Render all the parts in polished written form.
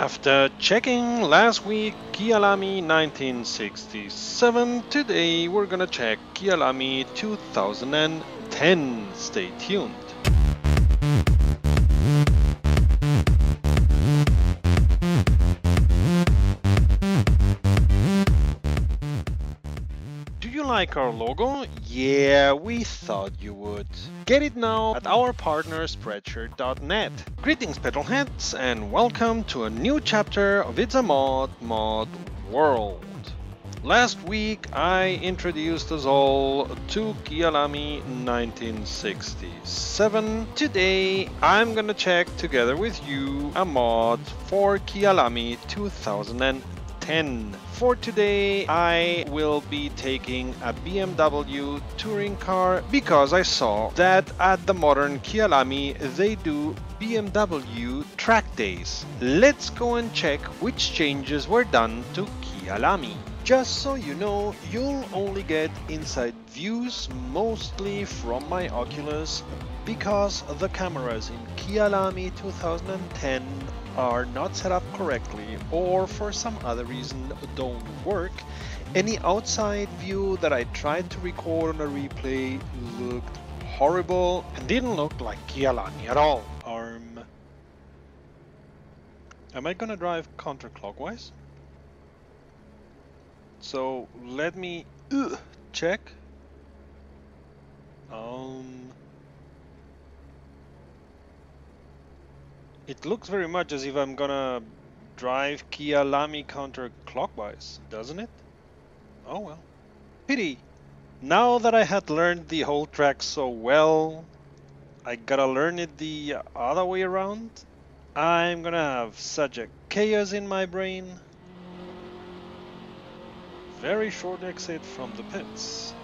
After checking last week Kyalami 1967, today we're gonna check Kyalami 2010. Stay tuned. Do you like our logo? Yeah, we thought you would. Get it now at our partner Spreadshirt.net. Greetings petrolheads and welcome to a new chapter of It's a Mod World. Last week I introduced us all to Kyalami 1967. Today I'm gonna check together with you a mod for Kyalami 2010. For today I will be taking a BMW touring car because I saw that at the modern Kyalami they do BMW track days. Let's go and check which changes were done to Kyalami. Just so you know, you'll only get inside views mostly from my Oculus because the cameras in Kyalami 2010 are not set up correctly or for some other reason don't work. Any outside view that I tried to record on a replay looked horrible and didn't look like Kyalami at all. Am I gonna drive counterclockwise? So let me check. It looks very much as if I'm gonna drive Kyalami counterclockwise, doesn't it? Oh well. Pity. Now that I had learned the whole track so well, I gotta learn it the other way around. I'm gonna have such a chaos in my brain. Very short exit from the pits.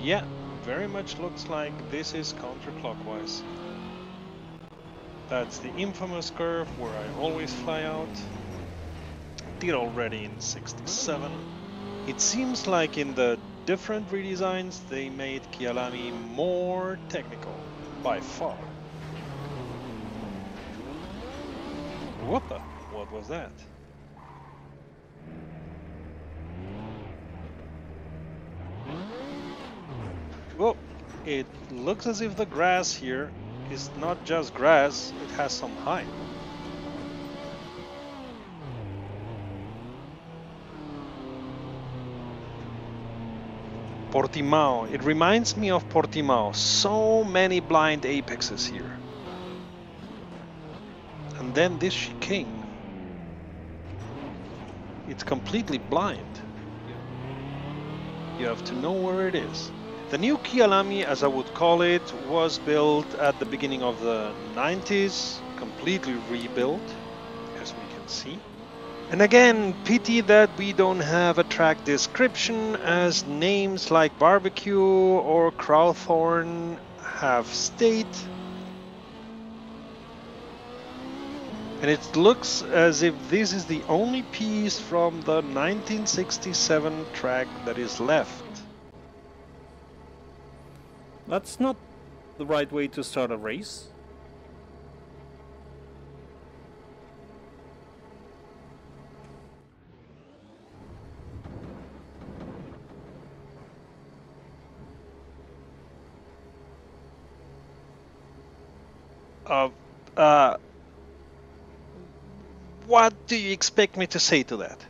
Yeah, very much looks like this is counterclockwise. That's the infamous curve where I always fly out. Did already in 67. It seems like in the different redesigns they made Kyalami more technical, by far. Whoopa, what was that? Well, it looks as if the grass here is not just grass, it has some height. Portimao, it reminds me of Portimao. So many blind apexes here. And then this chicane. It's completely blind. You have to know where it is. The new Kyalami, as I would call it, was built at the beginning of the 90s, completely rebuilt, as we can see. And again, pity that we don't have a track description, as names like barbecue or crowthorn have stayed. And it looks as if this is the only piece from the 1967 track that is left. That's not the right way to start a race. What do you expect me to say to that?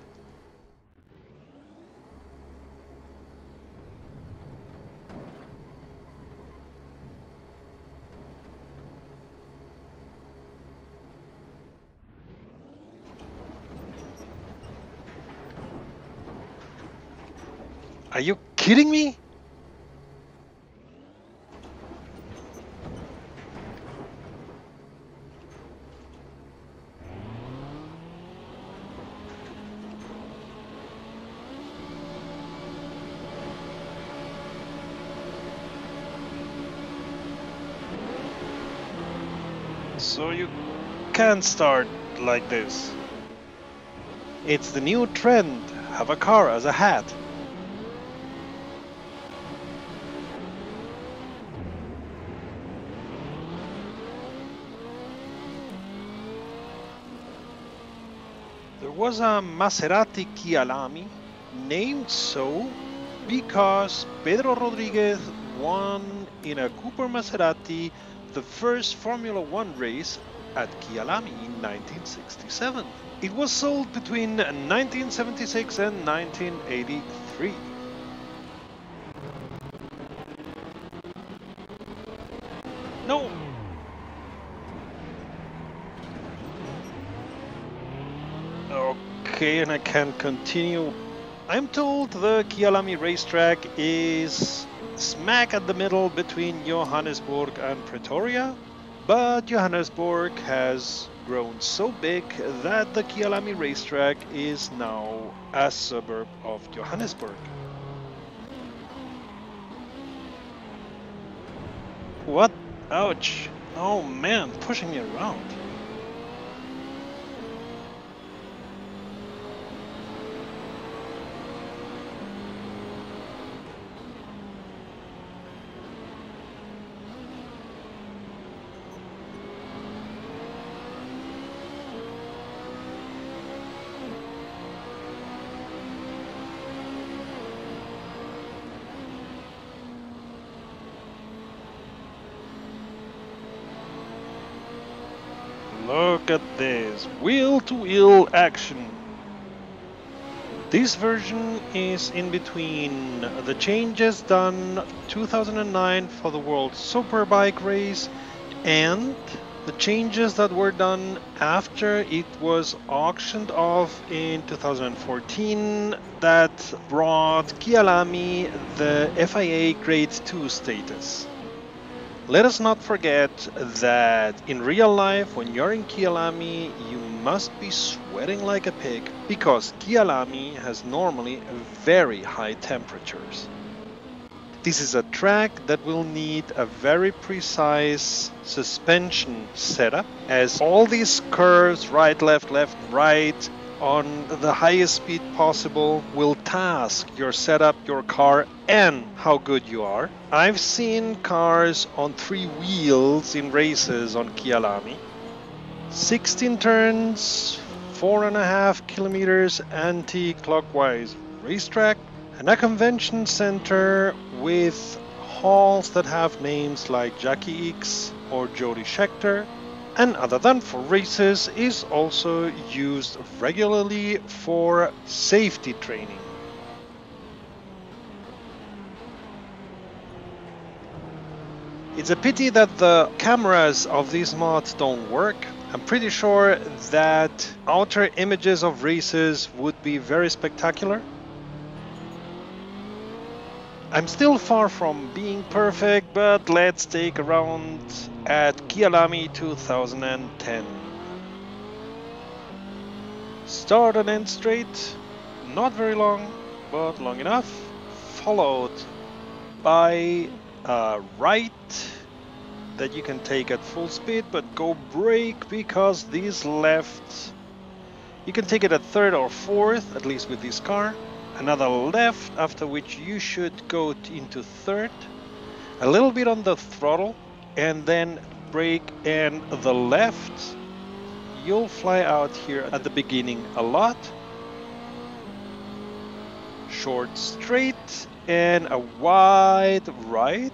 Are you kidding me? So you can't start like this. It's the new trend. Have a car as a hat. was a Maserati Kyalami, named so because Pedro Rodriguez won in a Cooper Maserati the first Formula One race at Kyalami in 1967. It was sold between 1976 and 1983. No! Okay, and I can't continue. I'm told the Kyalami racetrack is smack at the middle between Johannesburg and Pretoria, but Johannesburg has grown so big that the Kyalami racetrack is now a suburb of Johannesburg. What? Ouch! Oh man, pushing me around. Look at this, wheel-to-wheel action. This version is in between the changes done 2009 for the World Superbike race and the changes that were done after it was auctioned off in 2014 that brought Kyalami the FIA Grade 2 status. Let us not forget that in real life, when you're in Kyalami, you must be sweating like a pig because Kyalami has normally very high temperatures. This is a track that will need a very precise suspension setup, as all these curves, right, left, right, on the highest speed possible will task your setup, your car, and how good you are. I've seen cars on 3 wheels in races on Kyalami. 16 turns, 4.5 kilometers anti-clockwise racetrack, and a convention center with halls that have names like Jackie X or Jody Scheckter. And other than for races, is also used regularly for safety training. It's a pity that the cameras of these mods don't work. I'm pretty sure that outer images of races would be very spectacular. I'm still far from being perfect, but let's take a round at Kyalami 2010. Start and end straight, not very long, but long enough, followed by a right that you can take at full speed, but go brake because these left, you can take it at third or fourth, at least with this car. Another left, after which you should go into third, a little bit on the throttle, and then brake and the left. You'll fly out here at the beginning a lot. Short straight and a wide right.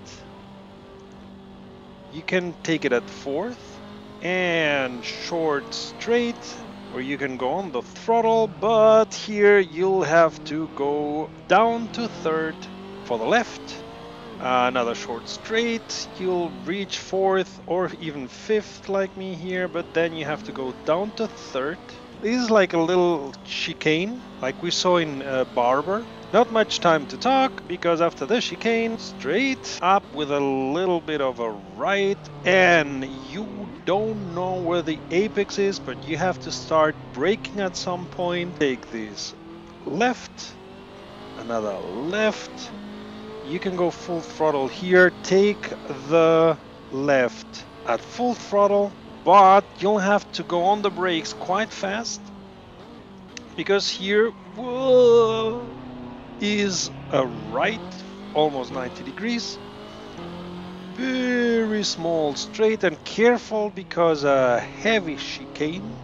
You can take it at fourth and short straight, where you can go on the throttle, but here you'll have to go down to third for the left. Another short straight, you'll reach fourth or even fifth like me here, but then you have to go down to third. This is like a little chicane, like we saw in Barber. Not much time to talk, because after the chicane, straight up with a little bit of a right, and you don't know where the apex is, but you have to start braking at some point. Take this left, another left. You can go full throttle here, take the left at full throttle, but you'll have to go on the brakes quite fast, because here, whoa, is a right, almost 90 degrees, very small straight, and careful because a heavy chicane.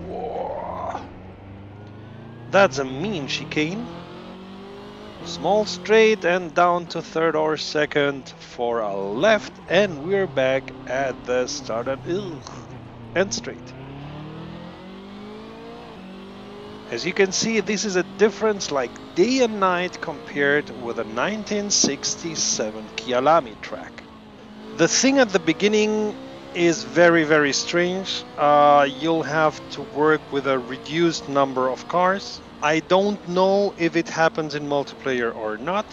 Whoa. That's a mean chicane. Small straight and down to third or second for a left, and we're back at the start and straight. As you can see, this is a difference like day and night compared with a 1967 Kyalami track. The thing at the beginning is very strange. You'll have to work with a reduced number of cars. I don't know if it happens in multiplayer or not.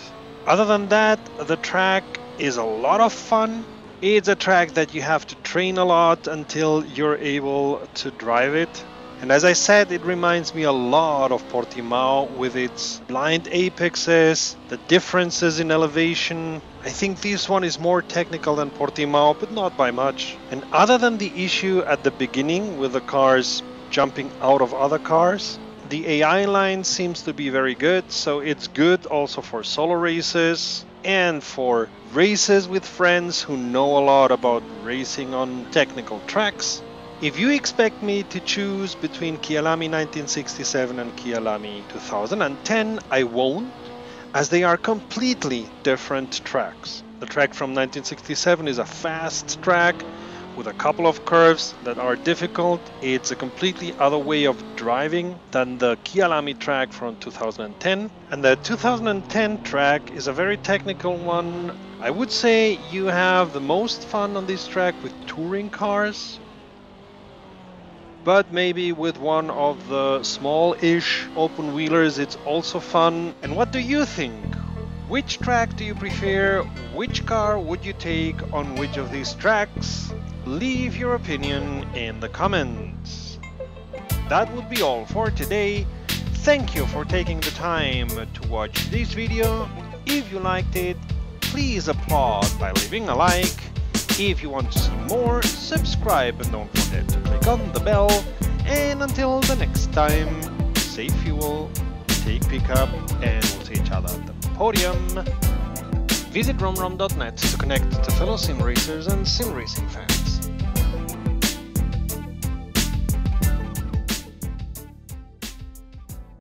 Other than that, the track is a lot of fun. It's a track that you have to train a lot until you're able to drive it. And as I said, it reminds me a lot of Portimao with its blind apexes, the differences in elevation. I think this one is more technical than Portimao, but not by much. And other than the issue at the beginning with the cars jumping out of other cars, the AI line seems to be very good, so it's good also for solo races and for races with friends who know a lot about racing on technical tracks. If you expect me to choose between Kyalami 1967 and Kyalami 2010, I won't, as they are completely different tracks. The track from 1967 is a fast track with a couple of curves that are difficult. It's a completely other way of driving than the Kyalami track from 2010. And the 2010 track is a very technical one. I would say you have the most fun on this track with touring cars, but maybe with one of the small-ish open-wheelers it's also fun. And what do you think? Which track do you prefer? Which car would you take on which of these tracks? Leave your opinion in the comments. That would be all for today. Thank you for taking the time to watch this video. If you liked it, please applaud by leaving a like. If you want to see more, subscribe and don't forget to click on the bell. And until the next time, safe fuel, take pickup, and we'll see each other at the podium. Visit romrom.net to connect to fellow sim racers and sim racing fans.